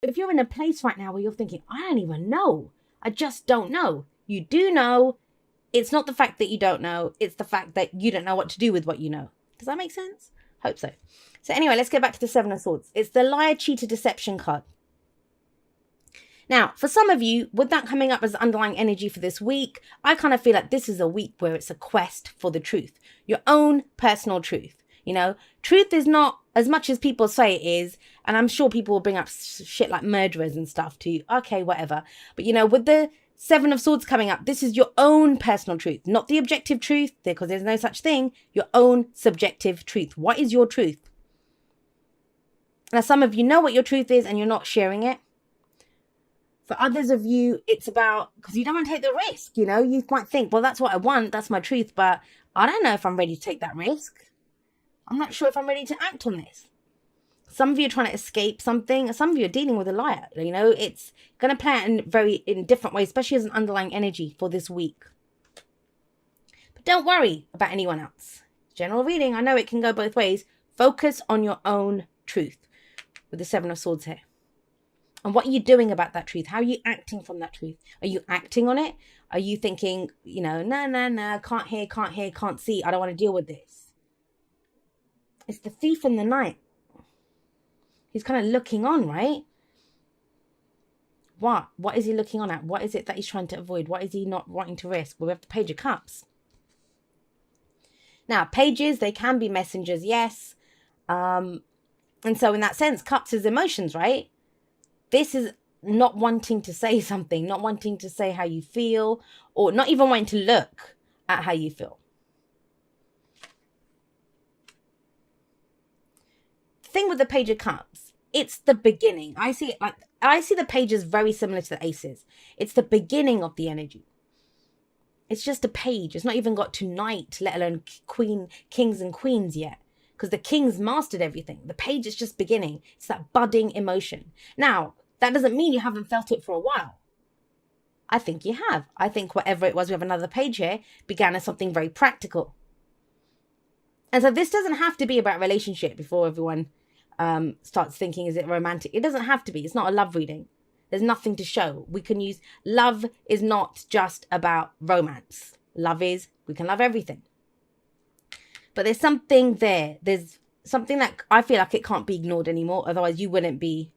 If you're in a place right now where you're thinking, I don't even know, I just don't know, you do know. It's not the fact that you don't know, it's the fact that you don't know what to do with what you know. Does that make sense? Hope so. So anyway, let's go back to the Seven of Swords. It's the liar, cheater, deception card. Now, for some of you, with that coming up as underlying energy for this week, I kind of feel like this is a week where it's a quest for the truth, your own personal truth. You know, truth is not as much as people say it is. And I'm sure people will bring up shit like murderers and stuff to you. Okay, whatever. But, you know, with the Seven of Swords coming up, this is your own personal truth, not the objective truth, because there's no such thing. Your own subjective truth. What is your truth? Now, some of you know what your truth is and you're not sharing it. For others of you, it's about, because you don't want to take the risk, you know, you might think, well, that's what I want, that's my truth, but I don't know if I'm ready to take that risk. I'm not sure if I'm ready to act on this. Some of you are trying to escape something. Some of you are dealing with a liar. You know, it's going to play out in different ways, especially as an underlying energy for this week. But don't worry about anyone else. General reading, I know it can go both ways. Focus on your own truth with the Seven of Swords here. And what are you doing about that truth? How are you acting from that truth? Are you acting on it? Are you thinking, you know, no, can't hear, can't see. I don't want to deal with this. It's the thief in the night. He's kind of looking on, right? What? What is he looking on at? What is it that he's trying to avoid? What is he not wanting to risk? Well, we have the Page of Cups. Now, pages, they can be messengers, yes. And so in that sense, Cups is emotions, right? This is not wanting to say something, not wanting to say how you feel, or not even wanting to look at how you feel. The thing with the Page of Cups, it's the beginning. I see the pages very similar to the aces. It's the beginning of the energy. It's just a page. It's not even got to knight, let alone kings and queens yet. Because the king's mastered everything. The page is just beginning. It's that budding emotion. Now, that doesn't mean you haven't felt it for a while. I think you have. I think whatever it was, we have another page here, began as something very practical. And so this doesn't have to be about relationship before everyone starts thinking, is it romantic? It doesn't have to be. It's not a love reading. There's nothing to show. We can use, love is not just about romance. Love is, we can love everything. But there's something there. There's something that I feel like it can't be ignored anymore. Otherwise, you wouldn't be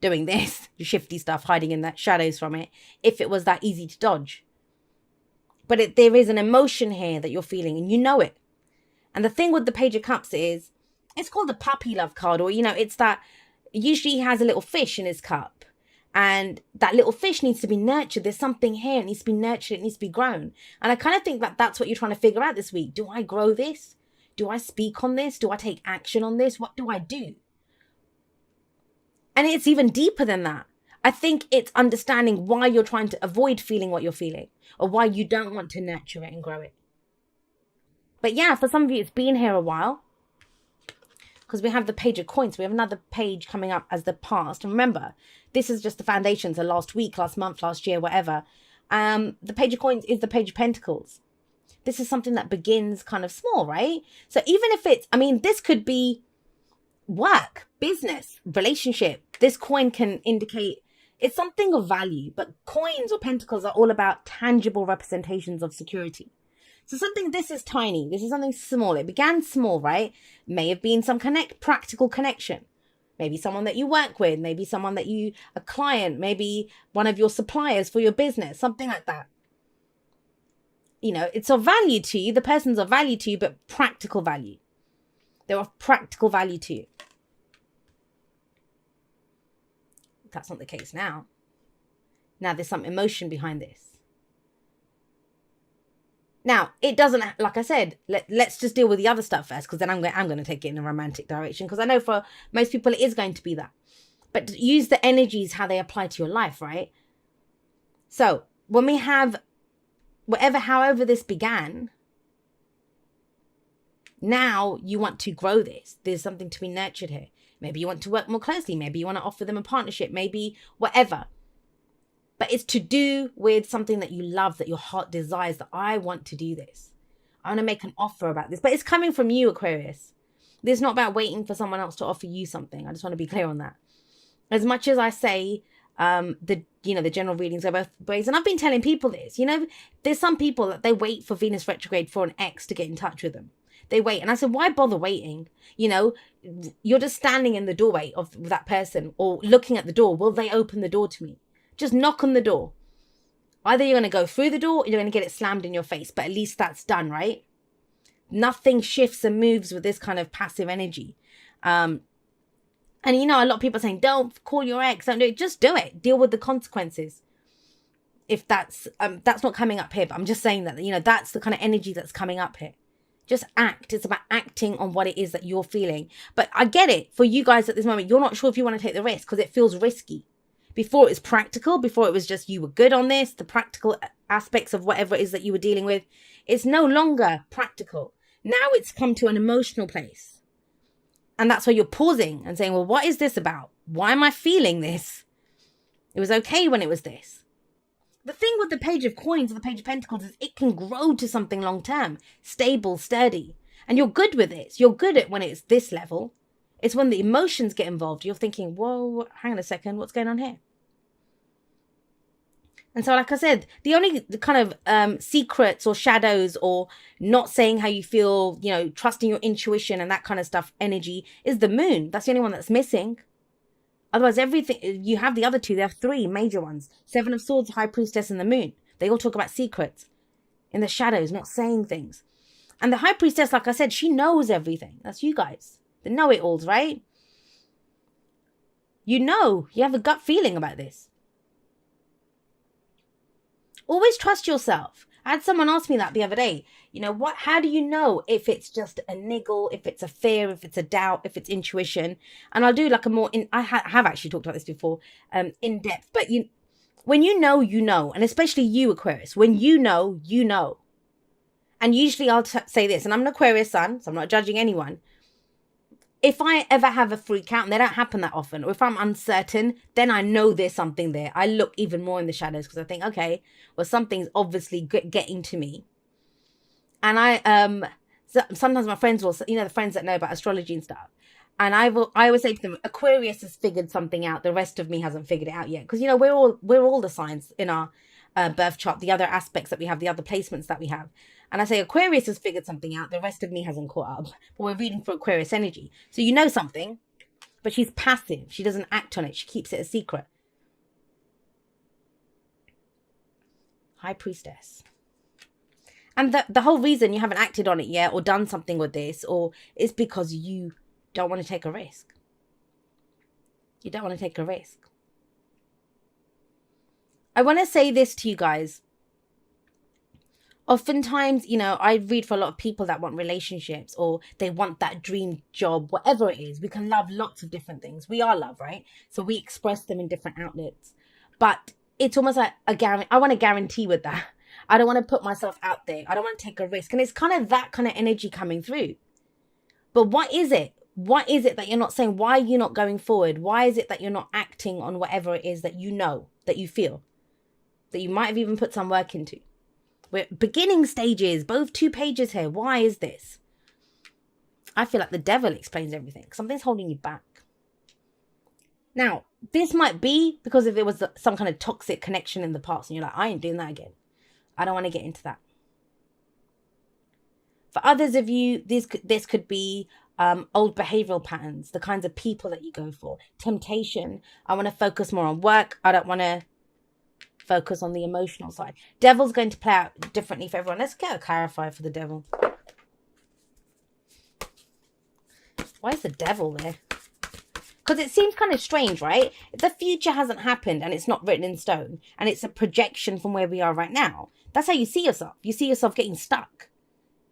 doing this, shifty stuff, hiding in the shadows from it, if it was that easy to dodge. But there is an emotion here that you're feeling, and you know it. And the thing with the Page of Cups is, it's called the puppy love card, or, you know, it's that usually he has a little fish in his cup. And that little fish needs to be nurtured. There's something here. It needs to be nurtured. It needs to be grown. And I kind of think that that's what you're trying to figure out this week. Do I grow this? Do I speak on this? Do I take action on this? What do I do? And it's even deeper than that. I think it's understanding why you're trying to avoid feeling what you're feeling, or why you don't want to nurture it and grow it. But yeah, for some of you, it's been here a while. Because we have the Page of Coins. We have another page coming up as the past. And remember, this is just the foundations of last week, last month, last year, whatever. The Page of Coins is the Page of Pentacles. This is something that begins kind of small, right? So even if it's, I mean, this could be work, business, relationship. This coin can indicate it's something of value. But coins or pentacles are all about tangible representations of security. So something, this is tiny. This is something small. It began small, right? May have been some practical connection. Maybe someone that you work with. Maybe someone that a client. Maybe one of your suppliers for your business. Something like that. You know, it's of value to you. The person's of value to you, but practical value. They're of practical value to you. That's not the case now. Now there's some emotion behind this. Now, it doesn't, like I said, let's just deal with the other stuff first, because then I'm going to take it in a romantic direction, because I know for most people it is going to be that. But use the energies how they apply to your life, right? So when we have however this began, now you want to grow this. There's something to be nurtured here. Maybe you want to work more closely. Maybe you want to offer them a partnership. Maybe whatever. But it's to do with something that you love, that your heart desires, that I want to do this. I want to make an offer about this. But it's coming from you, Aquarius. This is not about waiting for someone else to offer you something. I just want to be clear on that. As much as I say, the general readings are both ways, and I've been telling people this, there's some people that they wait for Venus retrograde for an ex to get in touch with them. They wait. And I said, why bother waiting? You're just standing in the doorway of that person or looking at the door. Will they open the door to me? Just knock on the door. Either you're going to go through the door or you're going to get it slammed in your face, but at least that's done, right? Nothing shifts and moves with this kind of passive energy. And a lot of people are saying, don't call your ex, don't do it. Just do it. Deal with the consequences. If that's not coming up here, but I'm just saying that, that's the kind of energy that's coming up here. Just act. It's about acting on what it is that you're feeling. But I get it. For you guys at this moment, you're not sure if you want to take the risk because it feels risky. Before it was practical, before it was just you were good on this, the practical aspects of whatever it is that you were dealing with, it's no longer practical. Now it's come to an emotional place. And that's why you're pausing and saying, well, what is this about? Why am I feeling this? It was okay when it was this. The thing with the Page of Coins or the Page of Pentacles is it can grow to something long term, stable, sturdy. And you're good with it. You're good at when it's this level. It's when the emotions get involved. You're thinking, whoa, hang on a second, what's going on here? And so, like I said, the only kind of secrets or shadows or not saying how you feel, trusting your intuition and that kind of stuff, energy, is the moon. That's the only one that's missing. Otherwise, everything, you have the other two. There are three major ones. Seven of Swords, High Priestess, and the moon. They all talk about secrets in the shadows, not saying things. And the High Priestess, like I said, she knows everything. That's you guys. The know-it-alls, right? You have a gut feeling about this. Always trust yourself. I had someone ask me that the other day. How do you know if it's just a niggle, if it's a fear, if it's a doubt, if it's intuition? And I'll do like a more, I have actually talked about this before, in depth. But when you know, and especially you, Aquarius, when you know. And usually I'll say this, and I'm an Aquarius sun, so I'm not judging anyone. If I ever have a freak out, and they don't happen that often, or if I'm uncertain, then I know there's something there. I look even more in the shadows because I think, okay, well, something's obviously getting to me. And sometimes my friends will, the friends that know about astrology and stuff, and I always say to them, Aquarius has figured something out. The rest of me hasn't figured it out yet. Because, we're all the signs in our birth chart, the other aspects that we have, the other placements that we have. And I say, Aquarius has figured something out. The rest of me hasn't caught up. But we're reading for Aquarius energy. So you know something, but she's passive. She doesn't act on it. She keeps it a secret. High Priestess. And the whole reason you haven't acted on it yet or done something with this is because you don't want to take a risk. You don't want to take a risk. I want to say this to you guys. Oftentimes, I read for a lot of people that want relationships or they want that dream job, whatever it is. We can love lots of different things. We are love, right? So we express them in different outlets. But it's almost like a guarantee. I want a guarantee with that. I don't want to put myself out there. I don't want to take a risk. And it's kind of that kind of energy coming through. But what is it? What is it that you're not saying? Why are you not going forward? Why is it that you're not acting on whatever it is that you know, that you feel, that you might have even put some work into? We're beginning stages, both 2 pages here. Why is this? I feel like the devil explains everything. Something's holding you back. Now, this might be because if there was some kind of toxic connection in the past and you're like, I ain't doing that again. I don't want to get into that. For others of you, this could be old behavioral patterns, the kinds of people that you go for. Temptation. I want to focus more on work. I don't want to focus on the emotional side. Devil's going to play out differently for everyone. Let's get a clarifier for the devil. Why is the devil there? Because it seems kind of strange, right? The future hasn't happened and it's not written in stone. And it's a projection from where we are right now. That's how you see yourself. You see yourself getting stuck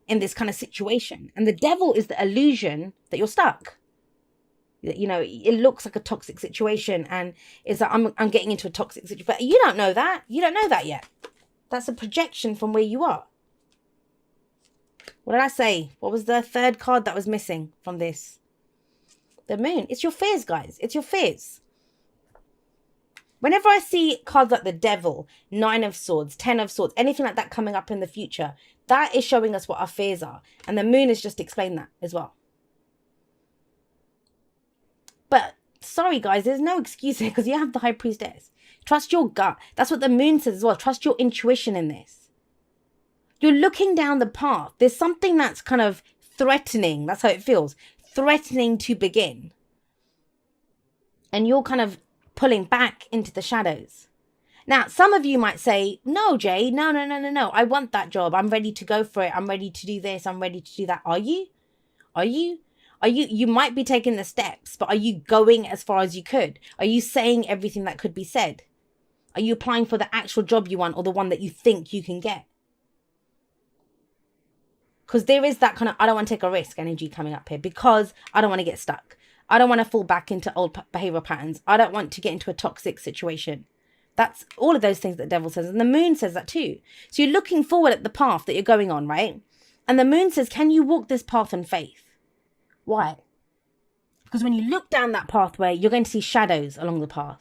in this kind of situation. And the devil is the illusion that you're stuck. It looks like a toxic situation and it's like, I'm getting into a toxic situation. But you don't know that. You don't know that yet. That's a projection from where you are. What did I say? What was the third card that was missing from this? The moon. It's your fears, guys. It's your fears. Whenever I see cards like the devil, 9 of swords, 10 of swords, anything like that coming up in the future, that is showing us what our fears are. And the moon has just explained that as well. But sorry guys, there's no excuse here because you have the High Priestess. Trust your gut. That's what the moon says as well. Trust your intuition in this. You're looking down the path. There's something that's kind of threatening. That's how it feels. Threatening to begin. And you're kind of pulling back into the shadows. Now, some of you might say, no, Jay, no. I want that job. I'm ready to go for it. I'm ready to do this. I'm ready to do that. Are you? You might be taking the steps, but are you going as far as you could? Are you saying everything that could be said? Are you applying for the actual job you want or the one that you think you can get? Because there is that kind of, I don't want to take a risk energy coming up here because I don't want to get stuck. I don't want to fall back into old behavioral patterns. I don't want to get into a toxic situation. That's all of those things that the devil says. And the moon says that too. So you're looking forward at the path that you're going on, right? And the moon says, can you walk this path in faith? Why? Because when you look down that pathway, you're going to see shadows along the path.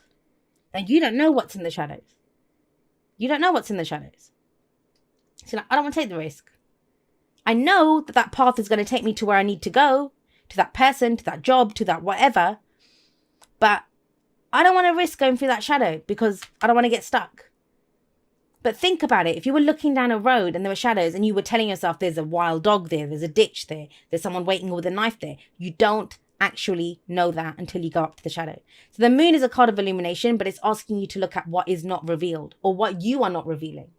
And you don't know what's in the shadows. You don't know what's in the shadows. So like, I don't want to take the risk. I know that that path is going to take me to where I need to go, to that person, to that job, to that whatever. But I don't want to risk going through that shadow because I don't want to get stuck. But think about it. If you were looking down a road and there were shadows and you were telling yourself there's a wild dog there, there's a ditch there, there's someone waiting with a knife there, you don't actually know that until you go up to the shadow. So the moon is a card of illumination, but it's asking you to look at what is not revealed or what you are not revealing.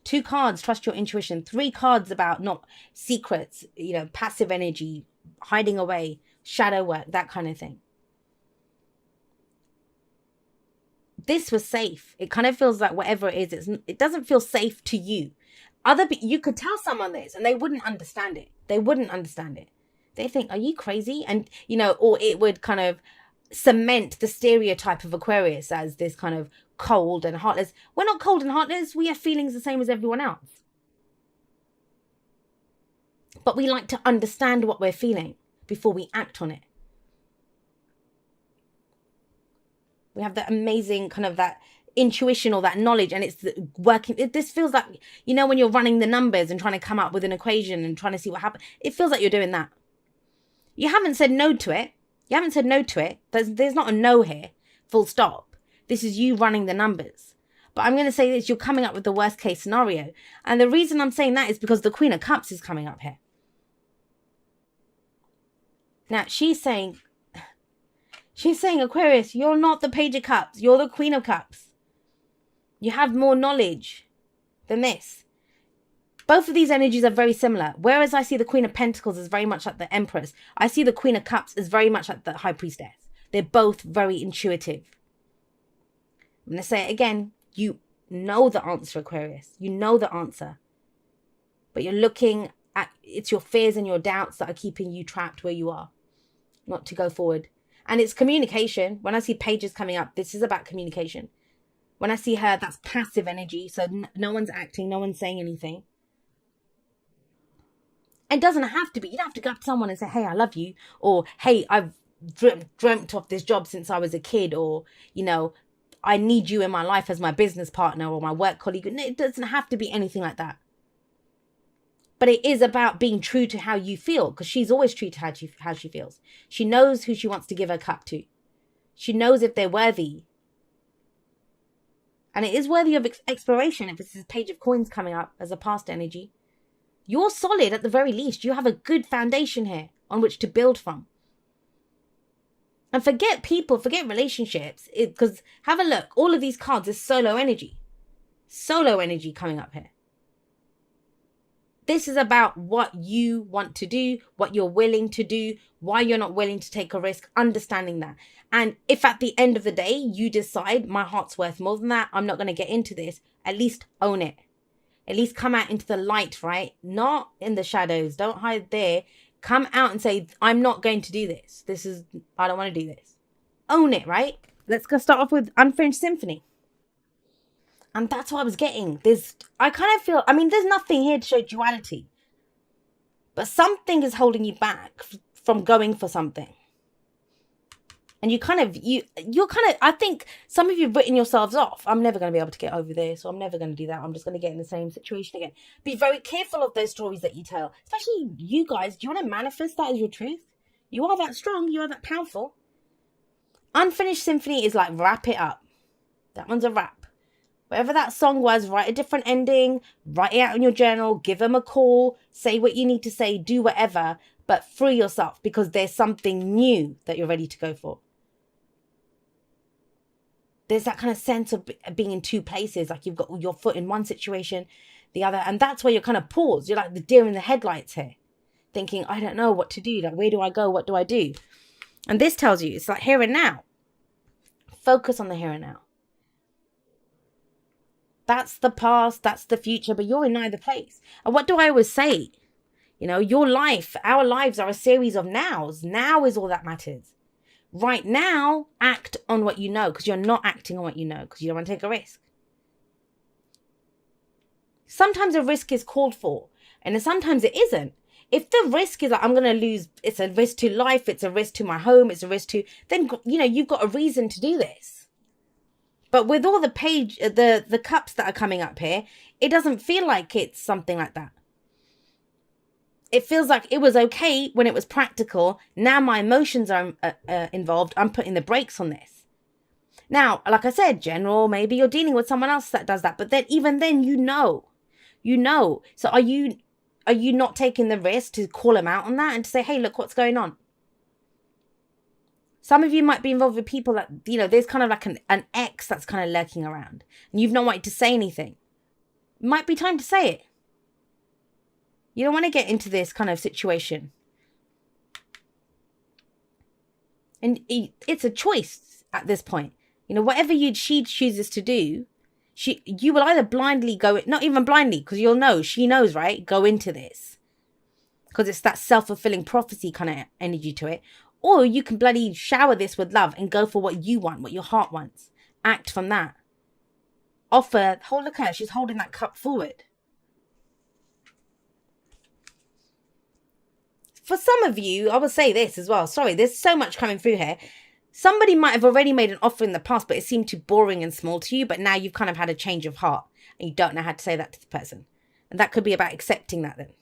2 cards, trust your intuition. 3 cards about not secrets, passive energy, hiding away, shadow work, that kind of thing. This was safe. It kind of feels like whatever it is, it doesn't feel safe to you. You could tell someone this and they wouldn't understand it. They wouldn't understand it. They think, are you crazy? And, or it would kind of cement the stereotype of Aquarius as this kind of cold and heartless. We're not cold and heartless. We have feelings the same as everyone else. But we like to understand what we're feeling before we act on it. We have that amazing kind of that intuition or that knowledge, and it's working. This feels like, when you're running the numbers and trying to come up with an equation and trying to see what happens. It feels like you're doing that. You haven't said no to it. There's not a no here, full stop. This is you running the numbers. But I'm going to say this, you're coming up with the worst case scenario. And the reason I'm saying that is because the Queen of Cups is coming up here. Now, she's saying, Aquarius, you're not the Page of Cups. You're the Queen of Cups. You have more knowledge than this. Both of these energies are very similar. Whereas I see the Queen of Pentacles as very much like the Empress, I see the Queen of Cups as very much like the High Priestess. They're both very intuitive. I'm going to say it again. You know the answer, Aquarius. You know the answer. But you're looking at, it's your fears and your doubts that are keeping you trapped where you are, not to go forward. And it's communication. When I see pages coming up, this is about communication. When I see her, that's passive energy. So no one's acting, no one's saying anything. It doesn't have to be. You don't have to go up to someone and say, hey, I love you. Or, hey, I've dreamt of this job since I was a kid. Or, I need you in my life as my business partner or my work colleague. It doesn't have to be anything like that. But it is about being true to how you feel, because she's always true to how she feels. She knows who she wants to give her cup to. She knows if they're worthy. And it is worthy of exploration if it's this Page of Coins coming up as a past energy. You're solid at the very least. You have a good foundation here on which to build from. And forget people, forget relationships. Because have a look. All of these cards is solo energy. Solo energy coming up here. This is about what you want to do, what you're willing to do, why you're not willing to take a risk, understanding that. And if at the end of the day you decide my heart's worth more than that, I'm not going to get into this, at least own it. At least come out into the light, right? Not in the shadows. Don't hide there. Come out and say, I'm not going to do this. I don't want to do this. Own it, right? Let's go start off with Unfinished Symphony. And that's what I was getting. I kind of feel, there's nothing here to show duality. But something is holding you back from going for something. And you're kind of, I think some of you have written yourselves off. I'm never going to be able to get over this, or I'm never going to do that. I'm just going to get in the same situation again. Be very careful of those stories that you tell. Especially you guys. Do you want to manifest that as your truth? You are that strong. You are that powerful. Unfinished symphony is like wrap it up. That one's a wrap. Whatever that song was, write a different ending, write it out in your journal, give them a call, say what you need to say, do whatever, but free yourself because there's something new that you're ready to go for. There's that kind of sense of being in two places, like you've got your foot in one situation, the other, and that's where you're kind of paused. You're like the deer in the headlights here, thinking, I don't know what to do. Like, where do I go? What do I do? And this tells you it's like here and now. Focus on the here and now. That's the past, that's the future, but you're in neither place. And what do I always say? You know, your life, our lives are a series of nows. Now is all that matters. Right now, act on what you know, because you're not acting on what you know, because you don't want to take a risk. Sometimes a risk is called for, and sometimes it isn't. If the risk is like, I'm going to lose, it's a risk to life, it's a risk to my home, it's a risk to, then, you know, you've got a reason to do this. But with all the cups that are coming up here, it doesn't feel like it's something like that. It feels like it was okay when it was practical. Now my emotions are involved. I'm putting the brakes on this. Now, like I said, general, maybe you're dealing with someone else that does that. But then even then, you know. So are you not taking the risk to call them out on that and to say, hey, look what's going on? Some of you might be involved with people that, you know, there's kind of like an ex that's kind of lurking around and you've not wanted to say anything. It might be time to say it. You don't want to get into this kind of situation. And it's a choice at this point. You know, whatever she chooses to do, you will either blindly go, not even blindly, because you'll know, she knows, right? Go into this. Because it's that self-fulfilling prophecy kind of energy to it. Or you can bloody shower this with love and go for what you want, what your heart wants. Act from that. Offer, look at her, she's holding that cup forward. For some of you, I will say this as well. Sorry, there's so much coming through here. Somebody might have already made an offer in the past, but it seemed too boring and small to you. But now you've kind of had a change of heart and you don't know how to say that to the person. And that could be about accepting that then.